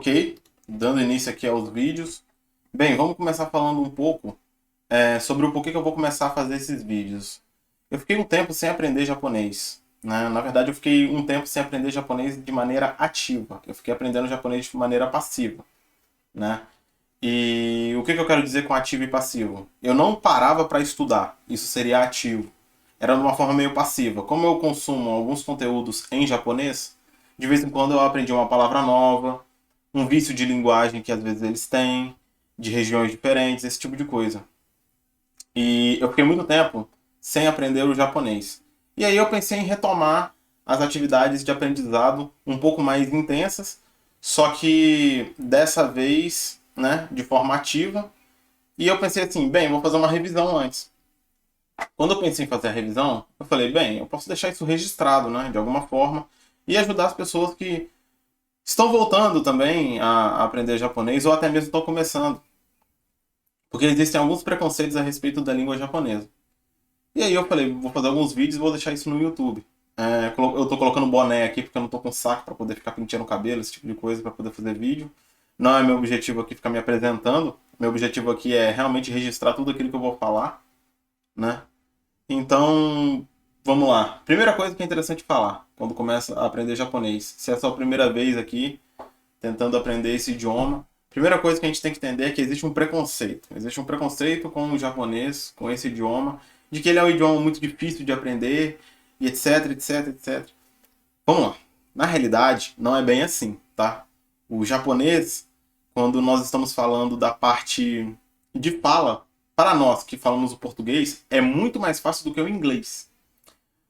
Ok, dando início aqui aos vídeos. Bem, vamos começar falando um pouco sobre o porquê que eu vou começar a fazer esses vídeos. Eu fiquei um tempo sem aprender japonês, né? Na verdade, eu fiquei um tempo sem aprender japonês de maneira ativa. Eu fiquei aprendendo japonês de maneira passiva, né? E o que eu quero dizer com ativo e passivo? Eu não parava para estudar, isso seria ativo. Era de uma forma meio passiva. Como eu consumo alguns conteúdos em japonês, de vez em quando eu aprendi uma palavra nova, um vício de linguagem que às vezes eles têm, de regiões diferentes, esse tipo de coisa. E eu fiquei muito tempo sem aprender o japonês. E aí eu pensei em retomar as atividades de aprendizado um pouco mais intensas, só que dessa vez, né, de forma ativa. E eu pensei assim, bem, vou fazer uma revisão antes. Quando eu pensei em fazer a revisão, eu falei, bem, eu posso deixar isso registrado, né, de alguma forma, e ajudar as pessoas que estão voltando também a aprender japonês ou até mesmo estão começando. Porque existem alguns preconceitos a respeito da língua japonesa. E aí eu falei, vou fazer alguns vídeos e vou deixar isso no YouTube. Eu tô colocando boné aqui porque eu não tô com saco para poder ficar penteando o cabelo, esse tipo de coisa, para poder fazer vídeo. Não é meu objetivo aqui ficar me apresentando. Meu objetivo aqui é realmente registrar tudo aquilo que eu vou falar, né? Então, vamos lá. Primeira coisa que é interessante falar quando começa a aprender japonês. Se é a sua primeira vez aqui tentando aprender esse idioma, primeira coisa que a gente tem que entender é que existe um preconceito. Existe um preconceito com o japonês, com esse idioma, de que ele é um idioma muito difícil de aprender, e etc, etc, etc. Vamos lá. Na realidade, não é bem assim, tá? O japonês, quando nós estamos falando da parte de fala, para nós que falamos o português, é muito mais fácil do que o inglês.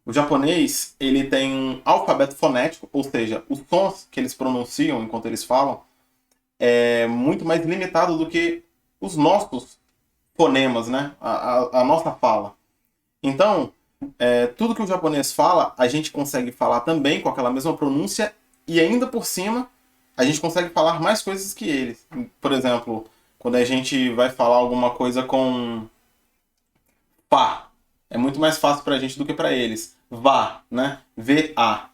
O japonês, ele tem um alfabeto fonético, ou seja, os sons que eles pronunciam enquanto eles falam é muito mais limitado do que os nossos fonemas, né? A nossa fala. Então, tudo que o japonês fala, a gente consegue falar também com aquela mesma pronúncia e ainda por cima, a gente consegue falar mais coisas que eles. Por exemplo, quando a gente vai falar alguma coisa com pá, é muito mais fácil pra gente do que pra eles. Vá, né? V-A.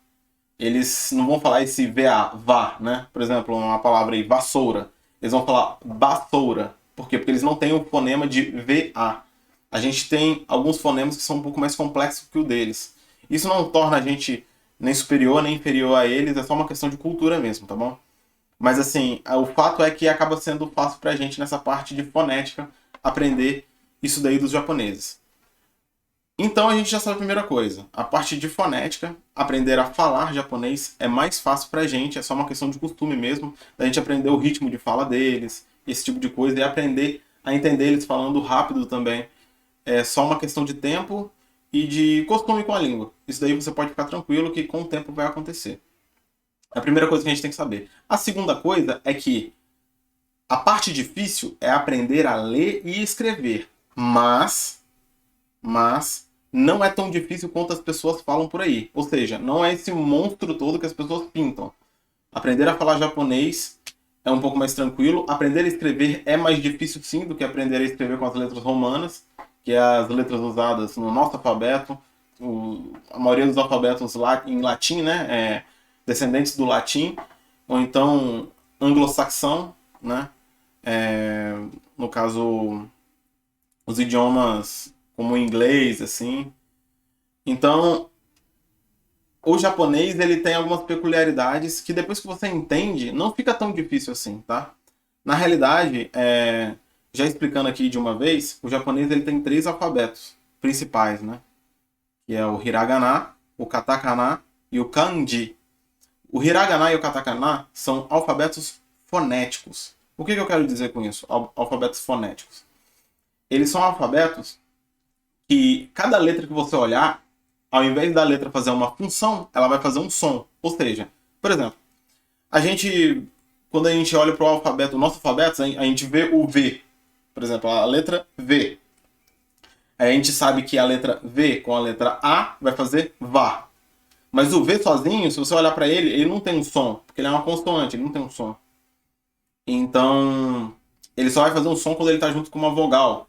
Eles não vão falar esse V-A, vá, né? Por exemplo, uma palavra aí, vassoura. Eles vão falar vassoura. Por quê? Porque eles não têm o fonema de V-A. A gente tem alguns fonemas que são um pouco mais complexos que o deles. Isso não torna a gente nem superior nem inferior a eles, é só uma questão de cultura mesmo, tá bom? Mas assim, o fato é que acaba sendo fácil pra gente nessa parte de fonética aprender isso daí dos japoneses. Então a gente já sabe a primeira coisa. A parte de fonética, aprender a falar japonês é mais fácil pra gente, é só uma questão de costume mesmo, da gente aprender o ritmo de fala deles, esse tipo de coisa, e aprender a entender eles falando rápido também. É só uma questão de tempo e de costume com a língua. Isso daí você pode ficar tranquilo que com o tempo vai acontecer. É a primeira coisa que a gente tem que saber. A segunda coisa é que a parte difícil é aprender a ler e escrever. Mas não é tão difícil quanto as pessoas falam por aí. Ou seja, não é esse monstro todo que as pessoas pintam. Aprender a falar japonês é um pouco mais tranquilo. Aprender a escrever é mais difícil sim do que aprender a escrever com as letras romanas, que é as letras usadas no nosso alfabeto. A maioria dos alfabetos em latim, né? Descendentes do latim, ou então anglo-saxão, né? No caso, os idiomas como o inglês, assim. Então, o japonês, ele tem algumas peculiaridades que depois que você entende, não fica tão difícil assim, tá? Na realidade, já explicando aqui de uma vez, o japonês ele tem 3 alfabetos principais, né? Que é o hiragana, o katakana e o kanji. O hiragana e o katakana são alfabetos fonéticos. O que eu quero dizer com isso? Alfabetos fonéticos. Eles são alfabetos que cada letra que você olhar, ao invés da letra fazer uma função, ela vai fazer um som. Ou seja, por exemplo, quando a gente olha para o alfabeto, o nosso alfabeto, a gente vê o V. Por exemplo, a letra V. Aí a gente sabe que a letra V com a letra A vai fazer vá. Mas o V sozinho, se você olhar para ele, ele não tem um som, porque ele é uma consoante, ele não tem um som. Então, ele só vai fazer um som quando ele está junto com uma vogal.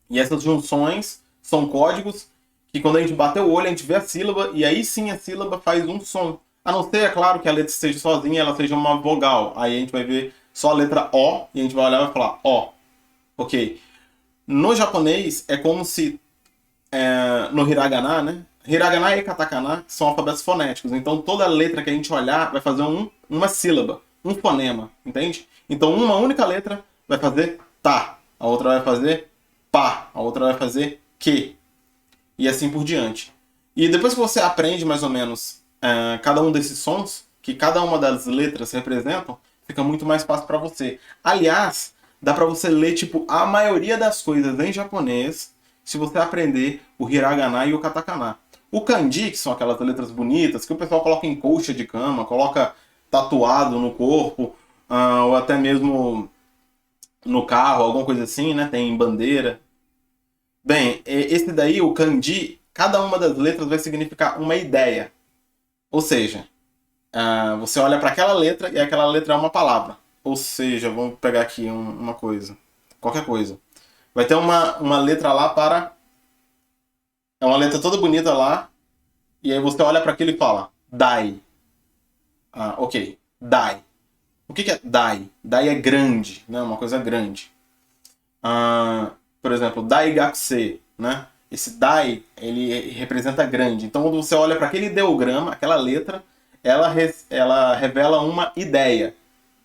E essas junções são códigos que quando a gente bater o olho, a gente vê a sílaba, e aí sim a sílaba faz um som. A não ser, é claro, que a letra esteja sozinha, ela seja uma vogal. Aí a gente vai ver só a letra O e a gente vai olhar e vai falar O. Ok. No japonês é como se no hiragana, né? Hiragana e katakana são alfabetos fonéticos. Então toda letra que a gente olhar vai fazer uma sílaba, um fonema, entende? Então uma única letra vai fazer tá, a outra vai fazer pá, a outra vai fazer que, e assim por diante. E depois que você aprende mais ou menos cada um desses sons, que cada uma das letras representam, fica muito mais fácil para você. Aliás, dá para você ler tipo a maioria das coisas em japonês se você aprender o hiragana e o katakana. O kanji, que são aquelas letras bonitas que o pessoal coloca em colcha de cama, coloca tatuado no corpo, ou até mesmo no carro, alguma coisa assim, né? Tem bandeira. Bem, esse daí, o kanji, cada uma das letras vai significar uma ideia. Ou seja, você olha para aquela letra e aquela letra é uma palavra. Ou seja, vamos pegar aqui uma coisa. Qualquer coisa. Vai ter uma letra lá para. É uma letra toda bonita lá. E aí você olha para aquilo e fala: Dai. Ok. Dai. O que é Dai? Dai é grande, né? Uma coisa grande. Por exemplo, Daigakuse, né? Esse Dai, ele representa grande. Então, quando você olha para aquele ideograma, aquela letra, ela revela uma ideia.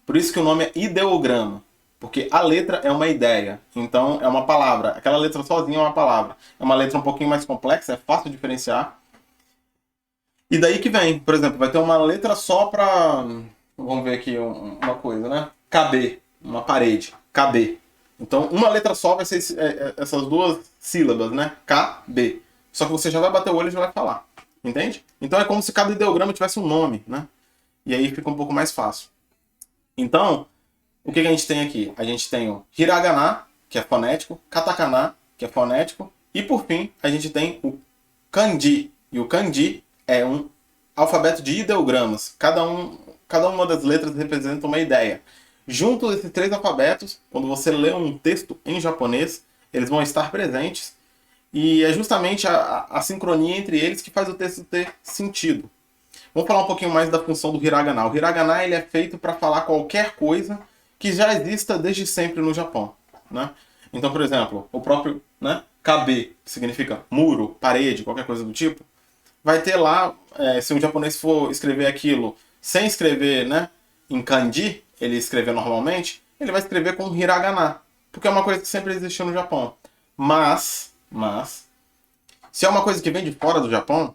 Por isso que o nome é ideograma. Porque a letra é uma ideia. Então, é uma palavra. Aquela letra sozinha é uma palavra. É uma letra um pouquinho mais complexa, é fácil de diferenciar. E daí que vem, por exemplo, vai ter uma letra só para. Vamos ver aqui uma coisa, né? KB, uma parede. KB. Então, uma letra só vai ser essas duas sílabas, né? KB. Só que você já vai bater o olho e já vai falar. Entende? Então é como se cada ideograma tivesse um nome, né? E aí fica um pouco mais fácil. Então, o que a gente tem aqui? A gente tem o hiragana, que é fonético, katakana, que é fonético, e por fim, a gente tem o kanji. E o kanji é um alfabeto de ideogramas. Cada uma das letras representa uma ideia. Junto desses três alfabetos, quando você lê um texto em japonês, eles vão estar presentes. E é justamente a sincronia entre eles que faz o texto ter sentido. Vamos falar um pouquinho mais da função do hiragana. O hiragana ele é feito para falar qualquer coisa que já exista desde sempre no Japão, né? Então, por exemplo, o próprio, né, kabe, que significa muro, parede, qualquer coisa do tipo, vai ter lá, se um japonês for escrever aquilo sem escrever, né, em kanji, ele escrever normalmente, ele vai escrever com hiragana, porque é uma coisa que sempre existiu no Japão. Mas, se é uma coisa que vem de fora do Japão,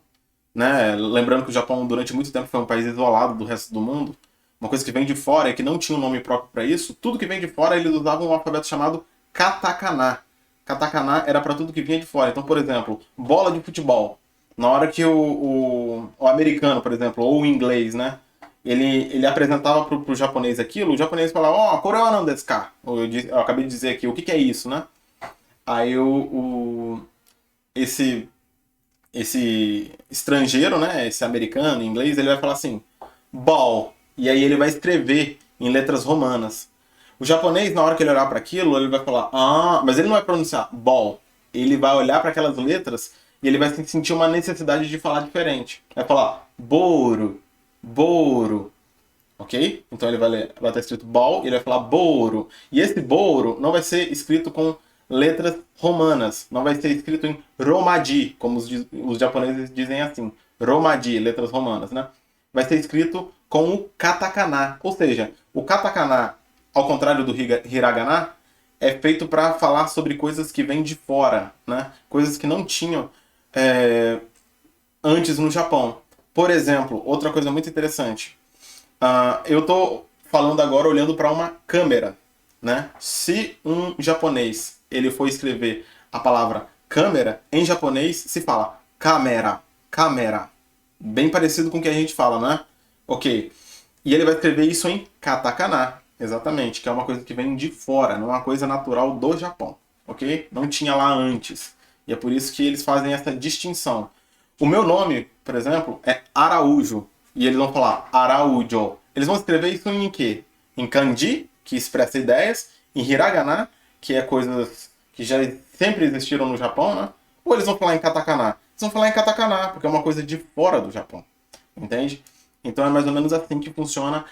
né, lembrando que o Japão durante muito tempo foi um país isolado do resto do mundo, uma coisa que vem de fora e que não tinha um nome próprio para isso, tudo que vem de fora eles usavam um alfabeto chamado katakana. Katakana era para tudo que vinha de fora. Então, por exemplo, bola de futebol. Na hora que o americano, por exemplo, ou o inglês, né, ele apresentava pro japonês aquilo, o japonês falava, ó, Korean não desu ka? Eu acabei de dizer aqui, o que é isso, né? Aí esse estrangeiro, né, esse americano, inglês, ele vai falar assim, ball. E aí ele vai escrever em letras romanas. O japonês, na hora que ele olhar para aquilo, ele vai falar, mas ele não vai pronunciar ball. Ele vai olhar para aquelas letras e ele vai sentir uma necessidade de falar diferente. Vai falar boro, boro. Ok? Então ele vai estar escrito ball e ele vai falar boro. E esse boro não vai ser escrito com letras romanas. Não vai ser escrito em romaji, como os japoneses dizem assim. Romaji, letras romanas, né? Vai ser escrito com o katakana. Ou seja, o katakana, ao contrário do hiragana, é feito para falar sobre coisas que vêm de fora, né? Coisas que não tinham antes no Japão. Por exemplo, outra coisa muito interessante. Eu estou falando agora olhando para uma câmera, né? Se um japonês ele for escrever a palavra câmera, em japonês se fala câmera, câmera. Bem parecido com o que a gente fala, né? Ok. E ele vai escrever isso em katakana, exatamente, que é uma coisa que vem de fora, não é uma coisa natural do Japão, ok? Não tinha lá antes. E é por isso que eles fazem essa distinção. O meu nome, por exemplo, é Araújo. E eles vão falar Araújo. Eles vão escrever isso em quê? Em kanji, que expressa ideias, em hiragana, que é coisas que já sempre existiram no Japão, né? Ou eles vão falar em katakana? Eles vão falar em katakana, porque é uma coisa de fora do Japão. Entende? Então é mais ou menos assim que funciona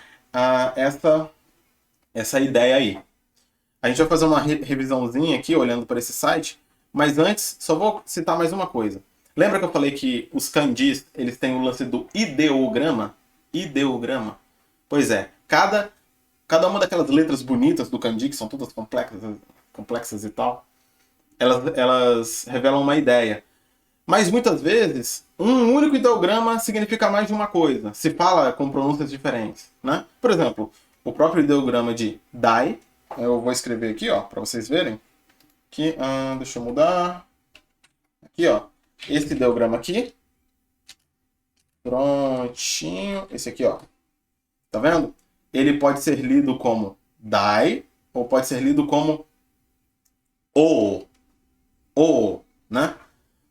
essa ideia aí. A gente vai fazer uma revisãozinha aqui, olhando para esse site, mas antes, só vou citar mais uma coisa. Lembra que eu falei que os kanjis, eles têm o lance do ideograma? Ideograma. Pois é, cada uma daquelas letras bonitas do kanji, que são todas complexas e tal, elas revelam uma ideia. Mas muitas vezes, um único ideograma significa mais de uma coisa. Se fala com pronúncias diferentes, né? Por exemplo, o próprio ideograma de dai, eu vou escrever aqui, ó, para vocês verem. Aqui, deixa eu mudar. Aqui, ó, esse ideograma aqui. Prontinho. Esse aqui, ó. Tá vendo? Ele pode ser lido como dai ou pode ser lido como o, né?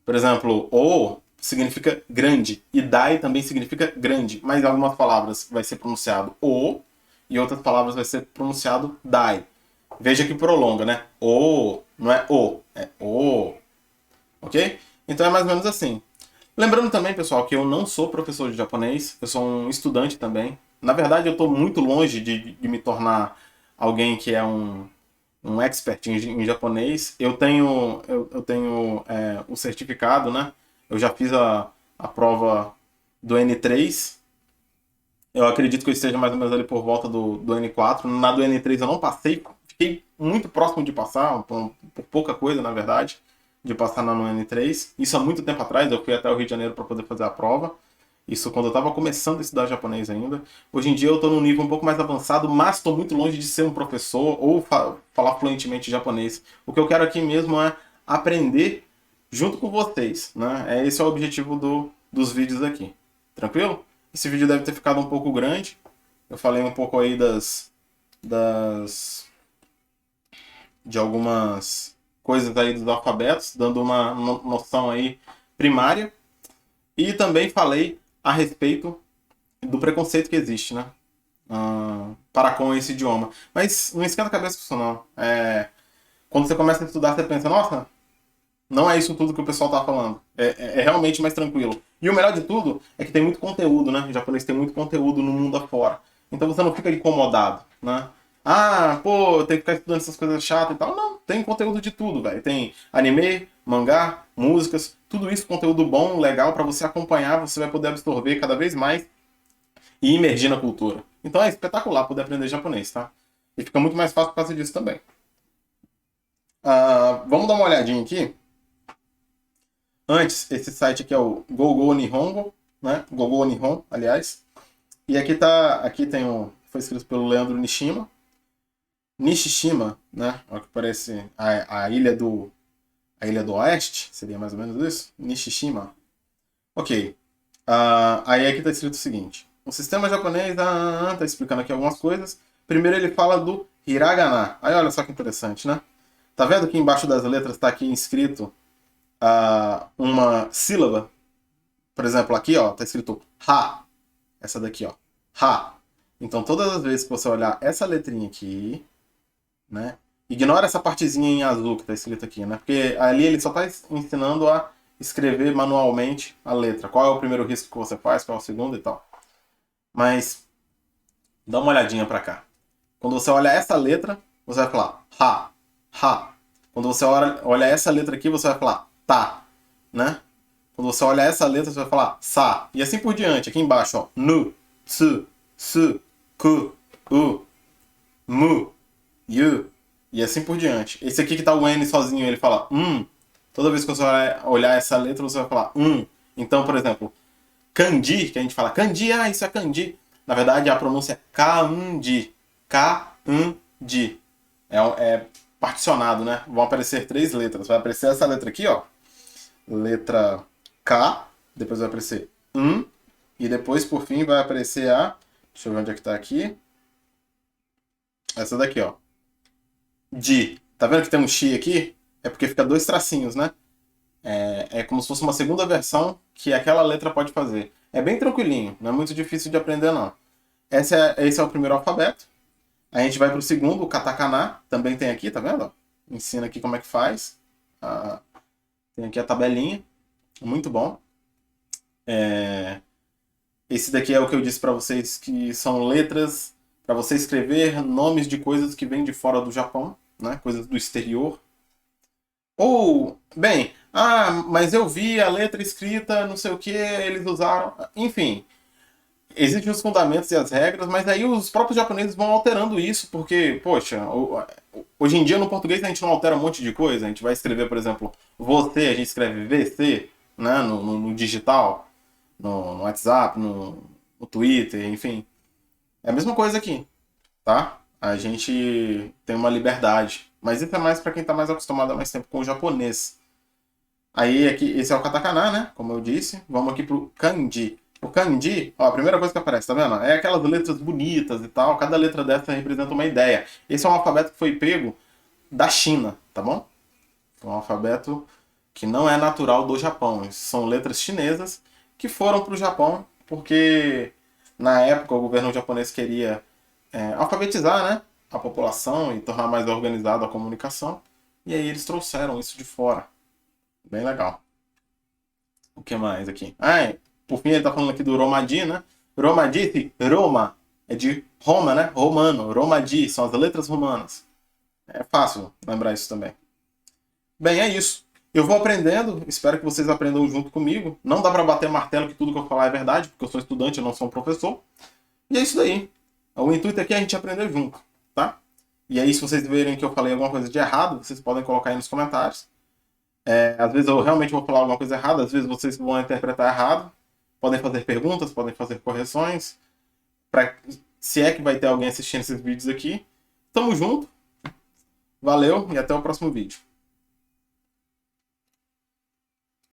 Por exemplo, o significa grande e dai também significa grande, mas em algumas palavras vai ser pronunciado o e outras palavras vai ser pronunciado dai. Veja que prolonga, né? O, não é o, é o. Ok? Então é mais ou menos assim. Lembrando também, pessoal, que eu não sou professor de japonês, eu sou um estudante também. Na verdade, eu estou muito longe de me tornar alguém que é um expert em japonês. Eu tenho o certificado, né? Eu já fiz a prova do N3. Eu acredito que eu esteja mais ou menos ali por volta do N4. Na do N3 eu não passei, fiquei muito próximo de passar, por pouca coisa, na verdade, de passar na no N3. Isso há muito tempo atrás, eu fui até o Rio de Janeiro para poder fazer a prova. Isso quando eu estava começando a estudar japonês ainda. Hoje em dia eu estou num nível um pouco mais avançado, mas estou muito longe de ser um professor ou falar fluentemente japonês. O que eu quero aqui mesmo é aprender junto com vocês, né? Esse é o objetivo dos vídeos aqui. Tranquilo? Esse vídeo deve ter ficado um pouco grande. Eu falei um pouco aí de algumas coisas aí dos alfabetos, dando uma noção aí primária. E também falei a respeito do preconceito que existe, né? Para com esse idioma. Mas não esquenta a cabeça com isso, não. Quando você começa a estudar, você pensa, nossa, não é isso tudo que o pessoal tá falando. É realmente mais tranquilo. E o melhor de tudo é que tem muito conteúdo, né? O japonês tem muito conteúdo no mundo afora. Então você não fica incomodado, né? Ah, pô, eu tenho que ficar estudando essas coisas chatas e tal. Não, tem conteúdo de tudo, velho. Tem anime, mangá, músicas, tudo isso, conteúdo bom, legal para você acompanhar, você vai poder absorver cada vez mais e imergir na cultura. Então é espetacular poder aprender japonês, tá? E fica muito mais fácil por causa disso também. Vamos dar uma olhadinha aqui. Antes, esse site aqui é o Gogou Nihongo, né? Gogou Nihon, aliás. E aqui tem foi escrito pelo Leandro Nishima. Nishishima, né? Olha que parece a ilha do Oeste, seria mais ou menos isso? Nishishima. Ok. Aí aqui está escrito o seguinte. O sistema japonês está explicando aqui algumas coisas. Primeiro ele fala do hiragana. Aí olha só que interessante, né? Tá vendo que embaixo das letras está aqui escrito uma sílaba? Por exemplo, aqui ó, tá escrito ha. Essa daqui, ó. Ha. Então todas as vezes que você olhar essa letrinha aqui, né? Ignora essa partezinha em azul que está escrito aqui, né? Porque ali ele só está ensinando a escrever manualmente a letra. Qual é o primeiro risco que você faz, qual é o segundo e tal. Mas dá uma olhadinha para cá. Quando você olha essa letra, você vai falar ha, ha. Quando você olha essa letra aqui, você vai falar tá, né? Quando você olha essa letra, você vai falar sa. E assim por diante. Aqui embaixo, ó. Nu, tsu, su, ku, u, mu, yu. E assim por diante. Esse aqui que tá o N sozinho, ele fala Toda vez que você olhar essa letra, você vai falar Então, por exemplo, kanji, que a gente fala kanji, isso é kanji. Na verdade, a pronúncia é kanji. Kanji. É particionado, né? Vão aparecer 3 letras. Vai aparecer essa letra aqui, ó. Letra K. Depois vai aparecer E depois, por fim, vai aparecer Deixa eu ver onde é que tá aqui. Essa daqui, ó. Ji. Tá vendo que tem um Xi aqui? É porque fica 2 tracinhos, né? É como se fosse uma segunda versão que aquela letra pode fazer. É bem tranquilinho, não é muito difícil de aprender, não. Esse é o primeiro alfabeto. A gente vai para o segundo, o katakana. Também tem aqui, tá vendo? Ensina aqui como é que faz. Tem aqui a tabelinha. Muito bom. Esse daqui é o que eu disse para vocês, que são letras para você escrever nomes de coisas que vêm de fora do Japão, né? Coisas do exterior. Ou, bem, mas eu vi a letra escrita, não sei o que, eles usaram. Enfim, existem os fundamentos e as regras, mas aí os próprios japoneses vão alterando isso, porque, poxa, hoje em dia no português a gente não altera um monte de coisa. A gente vai escrever, por exemplo, você, a gente escreve VC, né, no digital, no WhatsApp, no Twitter, enfim. É a mesma coisa aqui, tá? A gente tem uma liberdade. Mas isso é mais para quem está mais acostumado há mais tempo com o japonês. Aí aqui, esse é o katakana, né? Como eu disse. Vamos aqui pro kanji. O kanji, ó, a primeira coisa que aparece, tá vendo? É aquelas letras bonitas e tal. Cada letra dessa representa uma ideia. Esse é um alfabeto que foi pego da China, tá bom? Foi um alfabeto que não é natural do Japão. São letras chinesas que foram para o Japão porque na época o governo japonês queria alfabetizar, né, a população e tornar mais organizada a comunicação. E aí eles trouxeram isso de fora. Bem legal. O que mais aqui? Por fim ele tá falando aqui do Romaji, né? Romaji, Roma, é de Roma, né? Romano. Romaji, são as letras romanas. É fácil lembrar isso também. Bem, é isso. Eu vou aprendendo, espero que vocês aprendam junto comigo. Não dá para bater martelo que tudo que eu falar é verdade, porque eu sou estudante, eu não sou um professor. E é isso daí. O intuito aqui é a gente aprender junto, tá? E aí, se vocês verem que eu falei alguma coisa de errado, vocês podem colocar aí nos comentários. Às vezes eu realmente vou falar alguma coisa errada, às vezes vocês vão interpretar errado. Podem fazer perguntas, podem fazer correções. Se é que vai ter alguém assistindo esses vídeos aqui. Tamo junto. Valeu e até o próximo vídeo.